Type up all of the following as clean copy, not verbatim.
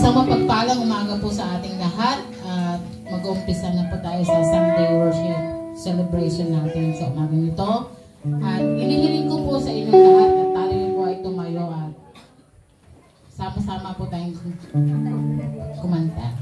Isang mapagpalang umaga po sa ating lahat at mag-umpisa na po tayo sa Sunday worship celebration natin sa umagang ito. At inihiling ko po sa inyong lahat at tayo po ay tumayo at sama-sama po tayong kumanta.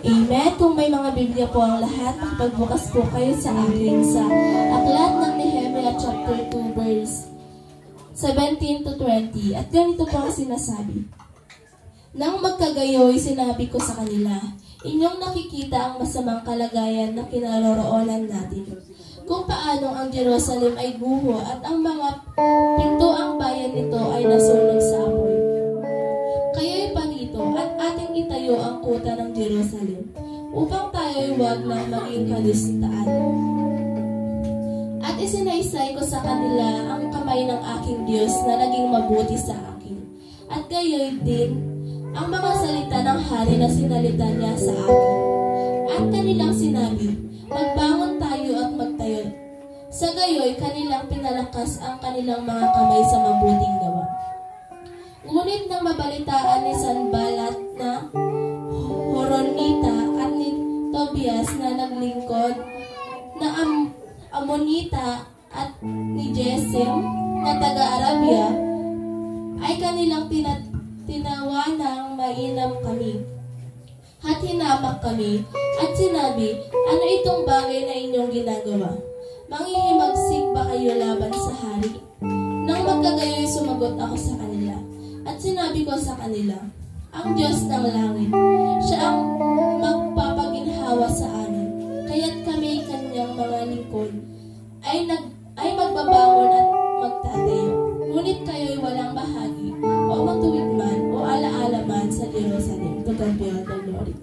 Amen. Kung may mga Biblia po ang lahat, pagbukas po kayo sa akin sa Aklat ng Nehemiah chapter 2 verse 17 to 20. At ganito po ang sinasabi. Nang magkagayoy, sinabi ko sa kanila, inyong nakikita ang masamang kalagayan na kinaroroonan natin. Kung paano ang Jerusalem ay guho at ang mga pintuang bayan nito ay nasunog sa apoy. Kayo'y parito at ating itayo ang kuta ng Jerusalem upang tayo'y huwag na maging kalistaan. At isinaysay ko sa kanila ang kamay ng aking Diyos na naging mabuti sa akin. At gayoy din ang mga salita ng hari na sinalita niya sa akin. At kanilang sinabi, magbangon tayo at magtayo. Sa gayoy, kanilang pinalakas ang kanilang mga kamay sa mabuting gawa. Ngunit nang mabalitaan ni Sanballat na Horonita at ni Tobias na naglingkod na Amonita at ni Gesem na taga-Arabia ay kanilang tinawanang mainam kami at hinamak kami at sinabi, ano itong bagay na inyong ginagawa? Manghihimagsik ba kayo laban sa hari? Nang magkagayoy sumagot ako sa kanila at sinabi ko sa kanila, ang Diyos ng langit, siya ang magpapaginhawa sa amin, kaya't kami kanyang mga lingkod ay magbabangon at magtatayo. Ngunit kayo'y walang bahagi o matuwid man o alaala man sa Jerusalem. To God be all the glory.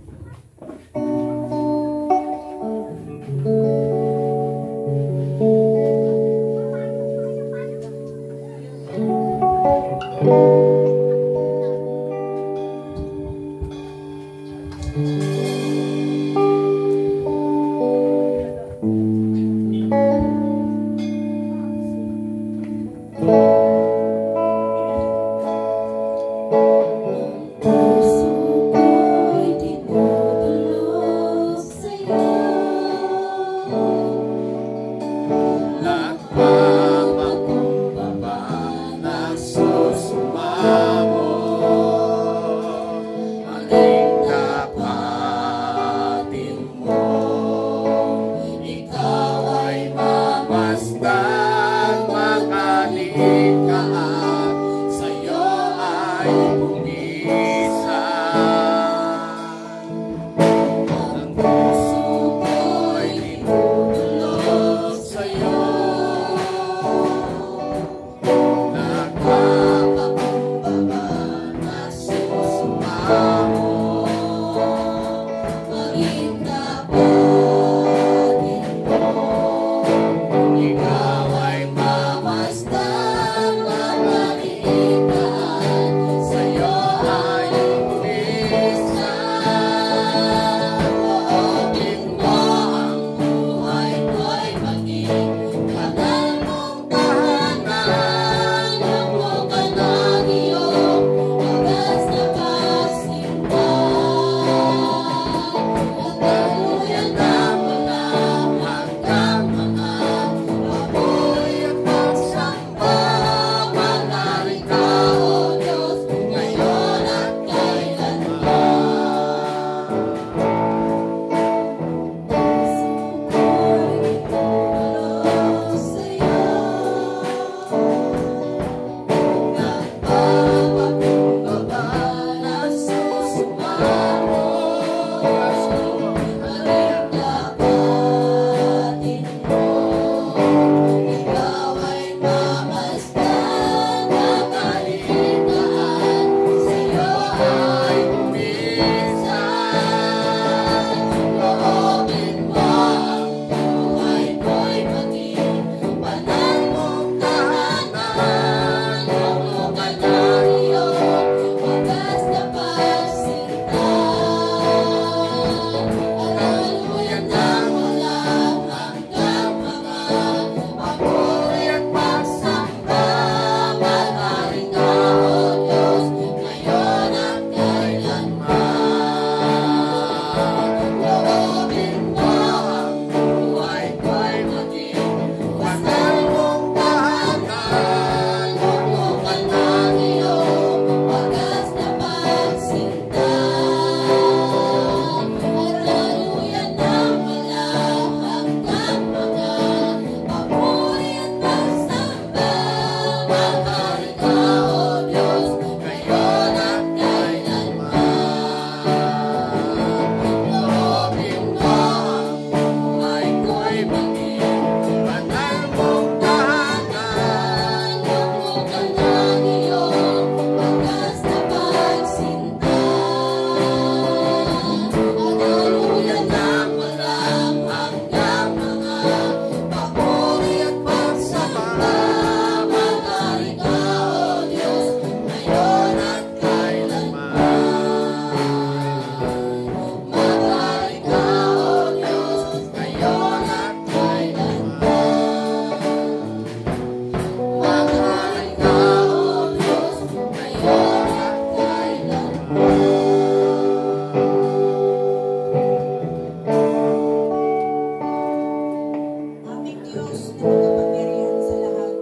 Diyos na makapangyarihan sa lahat.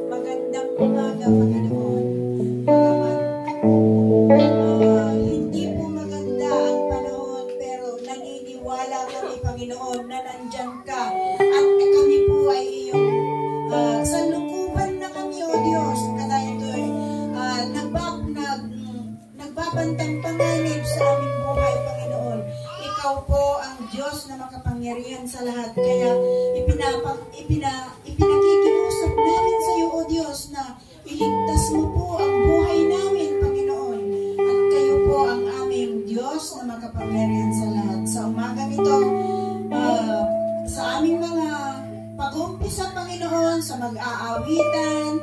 Magandang umaga, Panginoon. Bagamat hindi po maganda ang panahon, pero naniniwala kami, Panginoon, na nandyan ka. At kami po ay iyong sanlukuban na kami, O Diyos. Kagaya ko nagbabantang panganib sa aming buhay, Panginoon. Ikaw po ang Diyos na makapangyarihan sa lahat. Kaya ipinakikiusap namin sa iyo, O Diyos, na iligtas mo po ang buhay namin, Panginoon. At kayo po ang aming Diyos na makapangyarihan sa lahat. Sa umagang ito, sa aming mga pag-umpisa, Panginoon, sa mag-aawitan,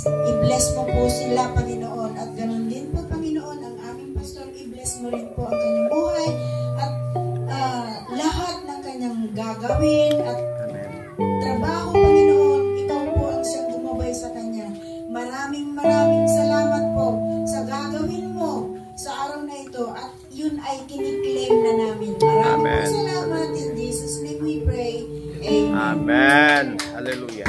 i-bless mo po sila, Panginoon. At ganun din po, Panginoon, ang aming pastor, i-bless mo rin po ang kanyang buhay at lahat ng kanyang gagawin at trabaho, Panginoon. Ikaw po ang siyang gumabay sa kanya. Maraming salamat po sa gagawin mo sa araw na ito at yun ay kiniklaim na namin. Maraming salamat. In Jesus' name we pray. Amen. Amen. Hallelujah.